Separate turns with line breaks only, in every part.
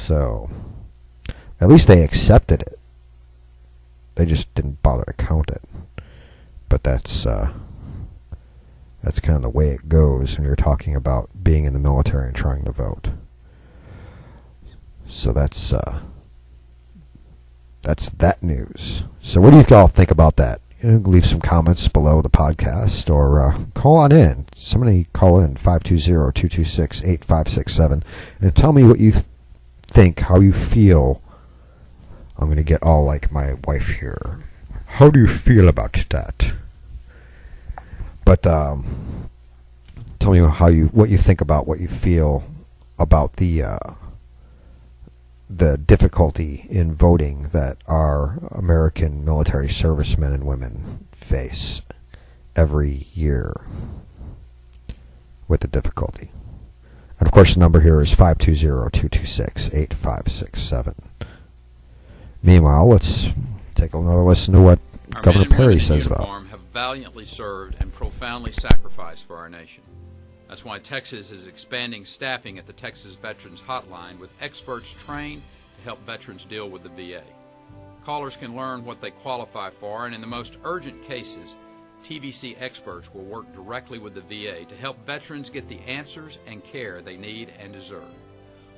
So at least they accepted it. They just didn't bother to count it. But that's kind of the way it goes when you're talking about being in the military and trying to vote. So that's that news. So what do you all think about that? Leave some comments below the podcast, or call on in. Somebody call in 520-226-8567 and tell me what you think, how you feel. I'm going to get all like my wife here. How do you feel about that? But tell me what you think about, what you feel about the difficulty in voting that our American military servicemen and women face every year with the difficulty. And of course the number here is 520-226-8567. Meanwhile, let's take another listen to what
our
Governor Perry says about.
Have valiantly served and profoundly sacrificed for our nation. That's why Texas is expanding staffing at the Texas Veterans Hotline with experts trained to help veterans deal with the VA. Callers can learn what they qualify for, and in the most urgent cases, TVC experts will work directly with the VA to help veterans get the answers and care they need and deserve.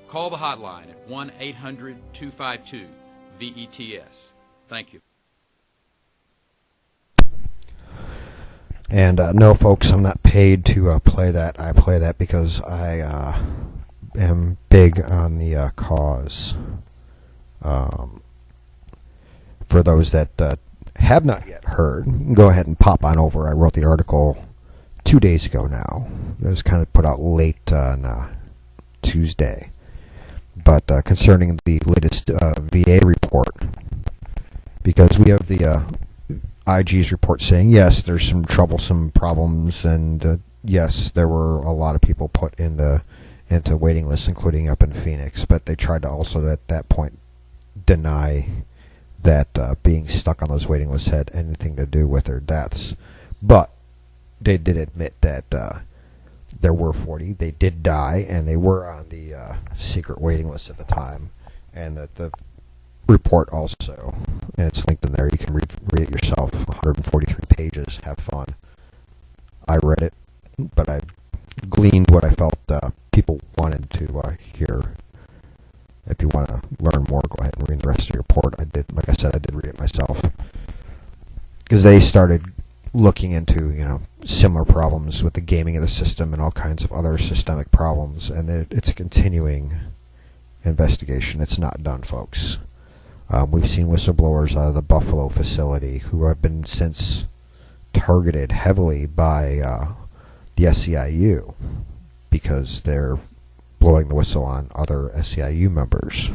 Call the hotline at 1-800-252-VETS. Thank you.
And no, folks, I'm not paid to play that. I play that because I am big on the cause. For those that have not yet heard, go ahead and pop on over. I wrote the article 2 days ago now. It was kind of put out late on Tuesday. But concerning the latest VA report, because we have the IG's report saying, yes, there's some troublesome problems, and yes, there were a lot of people put into waiting lists, including up in Phoenix, but they tried to also at that point deny that being stuck on those waiting lists had anything to do with their deaths. But they did admit that there were 40. They did die, and they were on the secret waiting list at the time, and that the report also, and it's linked in there, you can read it yourself, 143 pages, have fun. I read it, but I gleaned what I felt people wanted to hear. If you want to learn more, go ahead and read the rest of the report. I did, like I said, I did read it myself, because they started looking into, similar problems with the gaming of the system and all kinds of other systemic problems, and it's a continuing investigation. It's not done, folks. We've seen whistleblowers out of the Buffalo facility who have been since targeted heavily by the SEIU because they're blowing the whistle on other SEIU members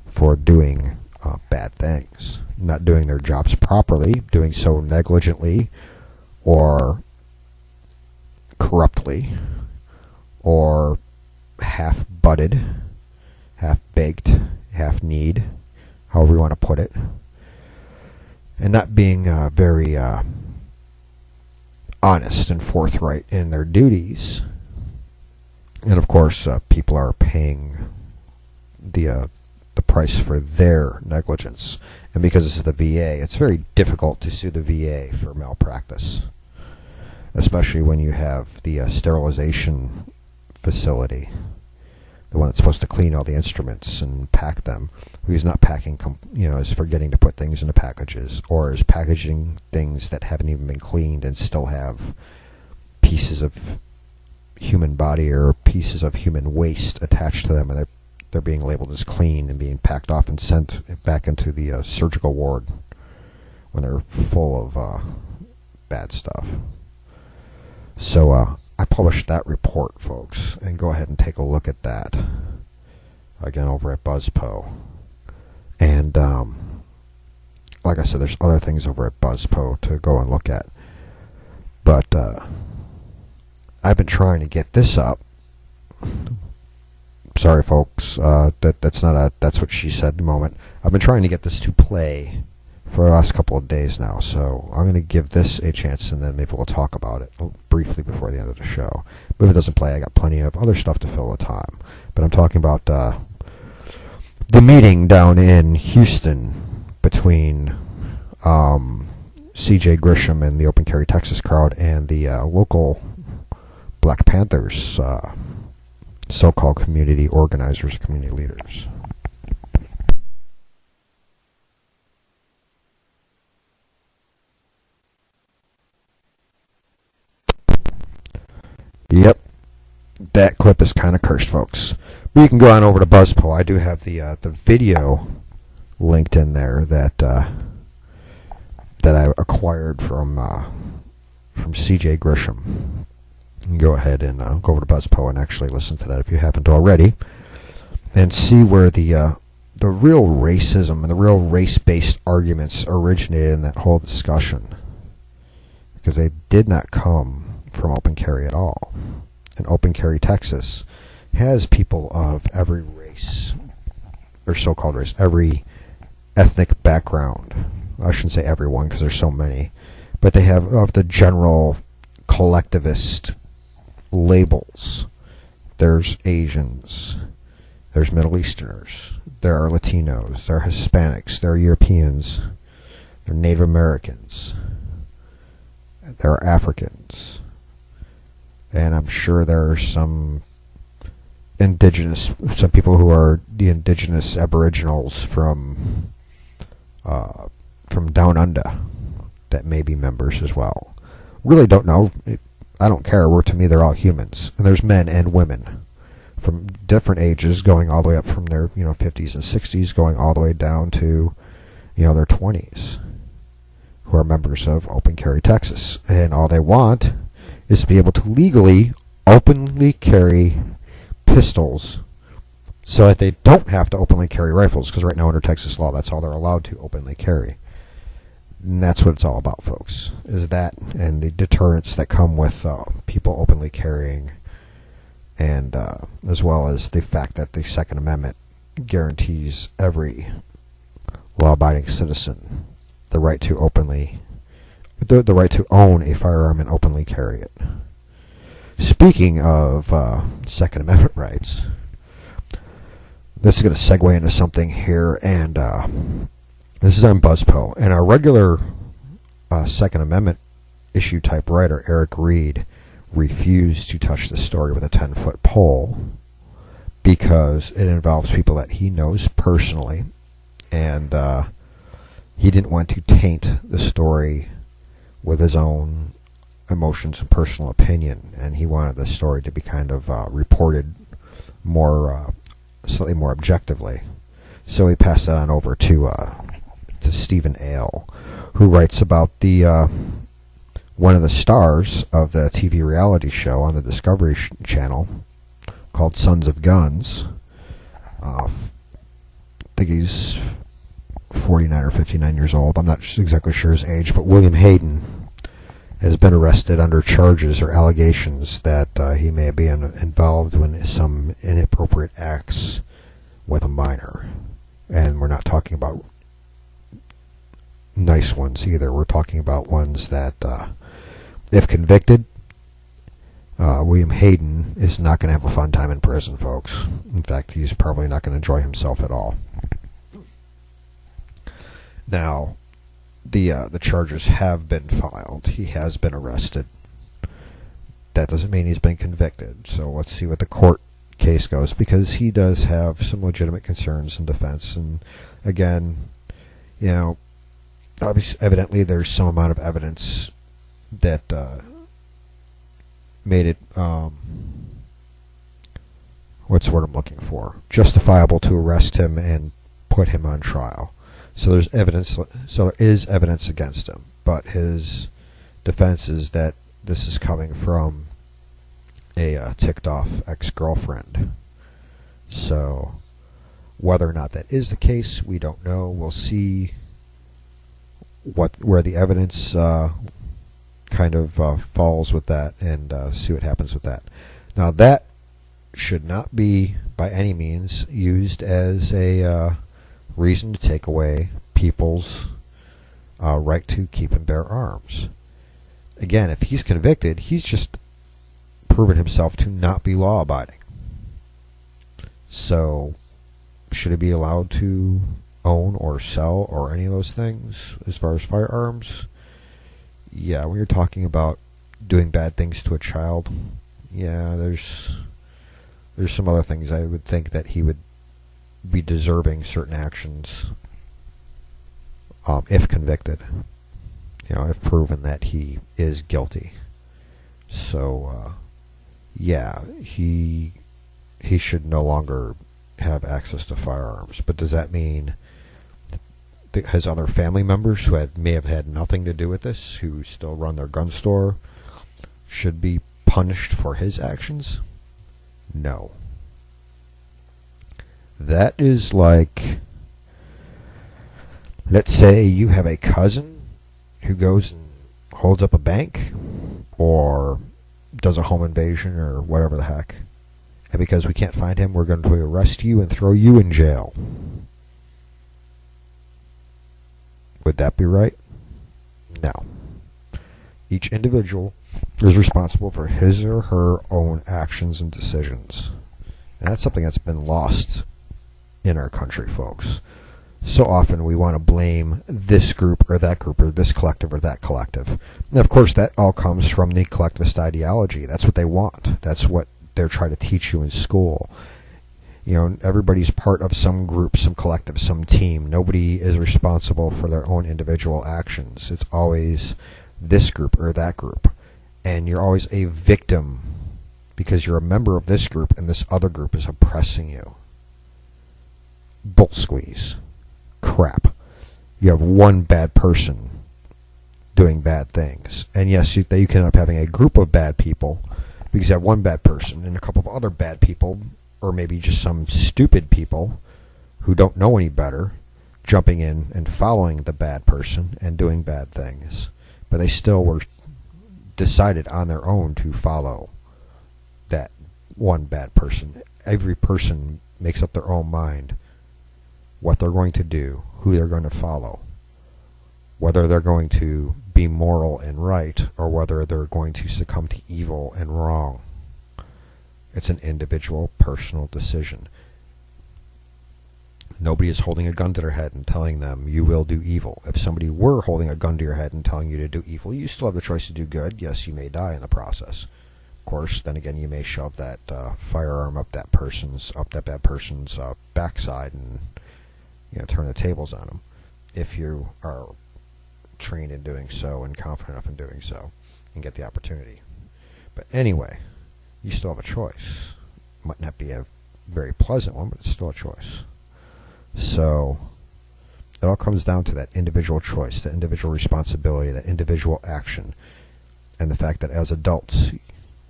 for doing bad things, not doing their jobs properly, doing so negligently or corruptly or half-butted, half-baked, half-kneed, however you want to put it, and not being very honest and forthright in their duties. And of course, people are paying the price for their negligence. And because this is the VA, it's very difficult to sue the VA for malpractice, especially when you have the sterilization facility, the one that's supposed to clean all the instruments and pack them, who's not packing, is forgetting to put things into packages, or is packaging things that haven't even been cleaned and still have pieces of human body or pieces of human waste attached to them, and they're being labeled as clean and being packed off and sent back into the surgical ward when they're full of bad stuff. So I published that report, folks, and go ahead and take a look at that again over at BuzzPo. And like I said, there's other things over at BuzzPo to go and look at, but I've been trying to get this up. Sorry, folks, that's what she said at the moment. I've been trying to get this to play for the last couple of days now, so I'm going to give this a chance, and then maybe we'll talk about it briefly before the end of the show. But if it doesn't play, I got plenty of other stuff to fill the time. But I'm talking about the meeting down in Houston between C.J. Grisham and the Open Carry Texas crowd and the local Black Panthers so-called community organizers, community leaders. Yep, that clip is kind of cursed, folks. But you can go on over to BuzzPo. I do have the video linked in there that I acquired from C.J. Grisham. You can go ahead and go over to BuzzPo and actually listen to that if you haven't already, and see where the real racism and the real race-based arguments originated in that whole discussion, because they did not come from open carry at all. And Open Carry Texas has people of every race, or so-called race, every ethnic background. I shouldn't say everyone because there's so many, but they have of the general collectivist labels. There's Asians, there's Middle Easterners, there are Latinos, there are Hispanics, there are Europeans, there are Native Americans, there are Africans, and I'm sure there are some people who are the indigenous aboriginals from down under that may be members as well. Really don't know. I don't care. To me, they're all humans, and there's men and women from different ages, going all the way up from their 50s and 60s, going all the way down to their 20s, who are members of Open Carry Texas, and all they want is to be able to legally, openly carry pistols so that they don't have to openly carry rifles, because right now under Texas law, that's all they're allowed to openly carry. And that's what it's all about, folks, is that and the deterrents that come with people openly carrying, and as well as the fact that the Second Amendment guarantees every law-abiding citizen the right to the right to own a firearm and openly carry it. Speaking of Second Amendment rights, this is going to segue into something here, and this is on BuzzPo. And our regular Second Amendment issue type writer, Eric Reed, refused to touch the story with a 10-foot pole because it involves people that he knows personally, and he didn't want to taint the story with his own emotions and personal opinion, and he wanted the story to be kind of reported slightly more objectively. So he passed that on over to Stephen Ale, who writes about the one of the stars of the TV reality show on the Discovery Channel called Sons of Guns. I think he's 49 or 59 years old. I'm not exactly sure his age, but William Hayden has been arrested under charges or allegations that he may be involved in some inappropriate acts with a minor. And we're not talking about nice ones either. We're talking about ones that, if convicted, William Hayden is not going to have a fun time in prison, folks. In fact, he's probably not going to enjoy himself at all. Now, the charges have been filed. He has been arrested. That doesn't mean he's been convicted. So let's see what the court case goes, because he does have some legitimate concerns in defense. And again, obviously, evidently there's some amount of evidence that made it, what's the word I'm looking for? Justifiable to arrest him and put him on trial. So there is evidence against him, but his defense is that this is coming from a ticked off ex-girlfriend. So whether or not that is the case, we don't know. We'll see where the evidence kind of falls with that, and see what happens with that. Now, that should not be by any means used as a reason to take away people's right to keep and bear arms. Again, if he's convicted, he's just proven himself to not be law-abiding. So should he be allowed to own or sell or any of those things as far as firearms? Yeah, when you're talking about doing bad things to a child, yeah, there's some other things I would think that he would be deserving certain actions if convicted, if proven that he is guilty. So yeah, he should no longer have access to firearms. But does that mean that his other family members who may have had nothing to do with this, who still run their gun store, should be punished for his actions? No. That is like, let's say you have a cousin who goes and holds up a bank or does a home invasion or whatever the heck, and because we can't find him, we're going to arrest you and throw you in jail. Would that be right? No. Each individual is responsible for his or her own actions and decisions. And that's something that's been lost in our country, folks. So often we want to blame this group or that group or this collective or that collective. And of course that all comes from the collectivist ideology. That's what they want. That's what they're trying to teach you in school. Everybody's part of some group, some collective, some team. Nobody is responsible for their own individual actions. It's always this group or that group. And you're always a victim because you're a member of this group and this other group is oppressing you. Bull squeeze. Crap. You have one bad person doing bad things. And yes, you can end up having a group of bad people because you have one bad person and a couple of other bad people, or maybe just some stupid people who don't know any better, jumping in and following the bad person and doing bad things. But they still were decided on their own to follow that one bad person. Every person makes up their own mind what they're going to do, who they're going to follow, whether they're going to be moral and right, or whether they're going to succumb to evil and wrong. It's an individual, personal decision. Nobody is holding a gun to their head and telling them, you will do evil. If somebody were holding a gun to your head and telling you to do evil, you still have the choice to do good. Yes, you may die in the process. Of course, then again, you may shove that firearm up that bad person's backside and turn the tables on them, if you are trained in doing so and confident enough in doing so and get the opportunity. But anyway, you still have a choice. Might not be a very pleasant one, but it's still a choice. So it all comes down to that individual choice, that individual responsibility, that individual action, and the fact that as adults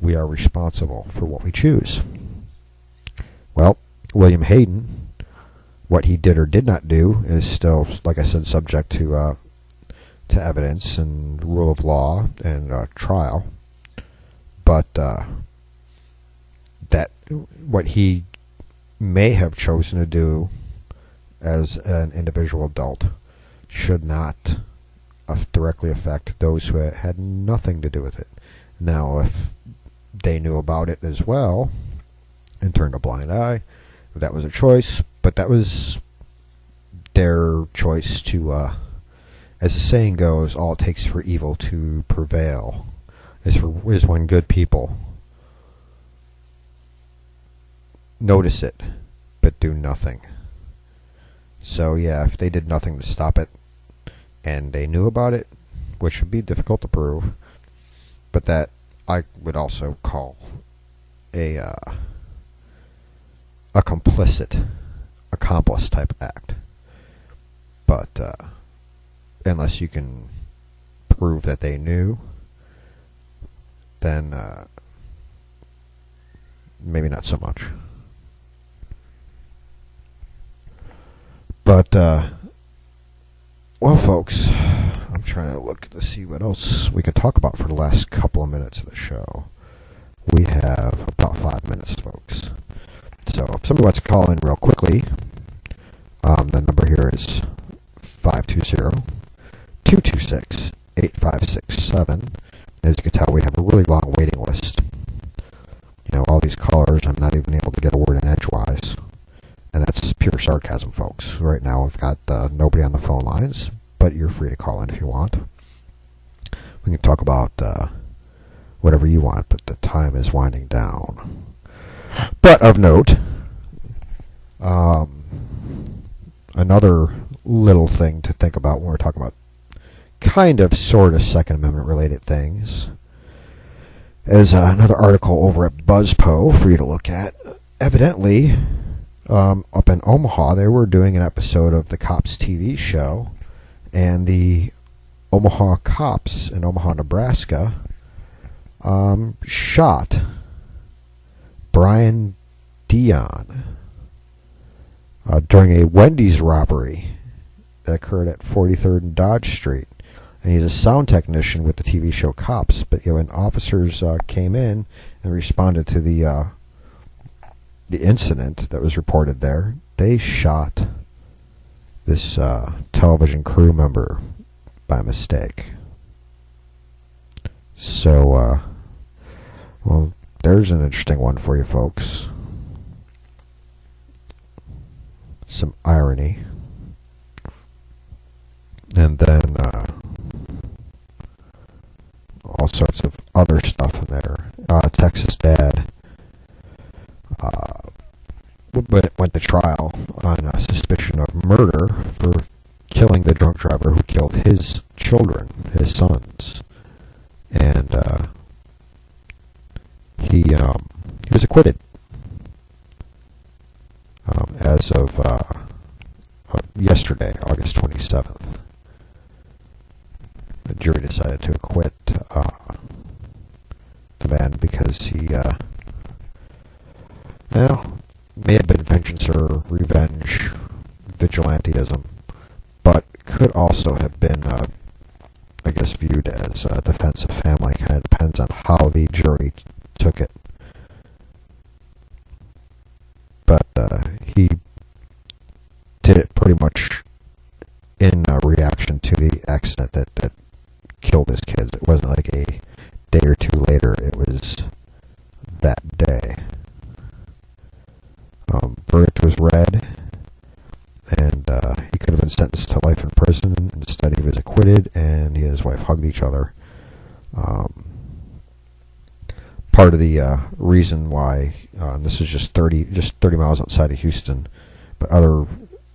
we are responsible for what we choose. Well, William Hayden, what he did or did not do is still, like I said, subject to evidence and rule of law and trial. But that what he may have chosen to do as an individual adult should not directly affect those who had nothing to do with it. Now, if they knew about it as well and turned a blind eye, that was a choice, but that was their choice to, as the saying goes, all it takes for evil to prevail is when good people notice it but do nothing. So yeah, if they did nothing to stop it and they knew about it, which would be difficult to prove, but that I would also call a complicit, accomplice type act. But unless you can prove that they knew, then maybe not so much. But well, folks, I'm trying to look to see what else we could talk about for the last couple of minutes of the show. We have about 5 minutes, folks. So if somebody wants to call in real quickly, the number here is 520-226-8567. As you can tell, we have a really long waiting list. All these callers, I'm not even able to get a word in edgewise. And that's pure sarcasm, folks. Right now we've got nobody on the phone lines, but you're free to call in if you want. We can talk about whatever you want, but the time is winding down. But of note, another little thing to think about when we're talking about kind of sort of Second Amendment related things is another article over at BuzzPo for you to look at. Evidently, up in Omaha, they were doing an episode of the Cops TV show, and the Omaha cops in Omaha, Nebraska, shot Brian Dion during a Wendy's robbery that occurred at 43rd and Dodge Street. And he's a sound technician with the TV show Cops. But when officers came in and responded to the incident that was reported there, they shot this television crew member by mistake. So, well, there's an interesting one for you folks. Some irony. And then all sorts of other stuff in there. Texas dad went to trial on a suspicion of murder for killing the drunk driver who killed his children, his sons. And he was acquitted as of yesterday, August 27th. The jury decided to acquit the man because he may have been vengeance or revenge, vigilantism, but could also have been, I guess, viewed as a defense of family. Kind of depends on how the jury took it. But he did it pretty much in reaction to the accident that killed his kids. It wasn't like a day or two later. It was that day. Verdict was read, and he could have been sentenced to life in prison. Instead, he was acquitted, and he and his wife hugged each other. Part of the reason why this is just 30 miles outside of Houston, but other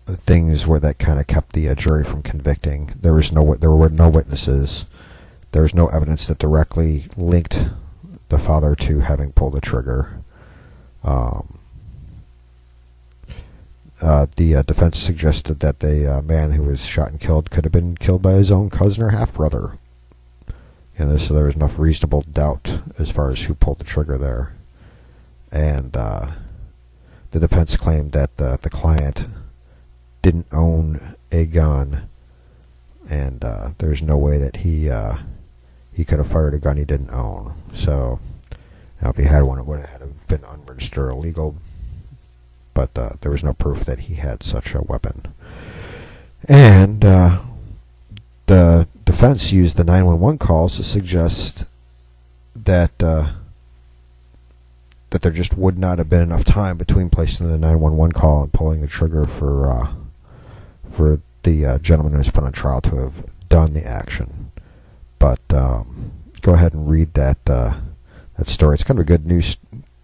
things where that kind of kept the jury from convicting. There were no witnesses. There was no evidence that directly linked the father to having pulled the trigger. The defense suggested that the man who was shot and killed could have been killed by his own cousin or half-brother. And so there was enough reasonable doubt as far as who pulled the trigger there. And the defense claimed that the client didn't own a gun, and there's no way that he could have fired a gun he didn't own. So now if he had one, it would have been unregistered or illegal. But there was no proof that he had such a weapon. And the defense used the 911 calls to suggest that there just would not have been enough time between placing the 911 call and pulling the trigger for the gentleman who was put on trial to have done the action. But go ahead and read that story. It's kind of a good news.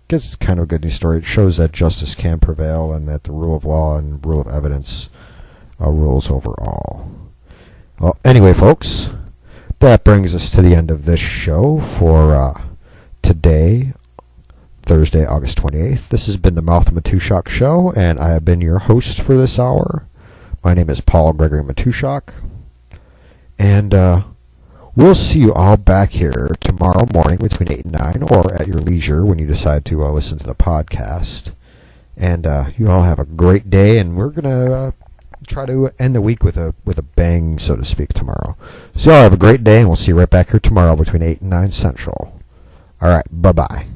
It's kind of a good news story. It shows that justice can prevail and that the rule of law and rule of evidence rules over all. Well, anyway, folks, that brings us to the end of this show for today, Thursday, August 28th. This has been the Matuszak Show, and I have been your host for this hour. My name is Paul-Gregory Matuszak, and we'll see you all back here tomorrow morning between 8 and 9, or at your leisure when you decide to listen to the podcast. And you all have a great day, and we're going to try to end the week with a bang, so to speak, tomorrow. So you all have a great day, and we'll see you right back here tomorrow between 8 and 9 Central. All right, bye-bye.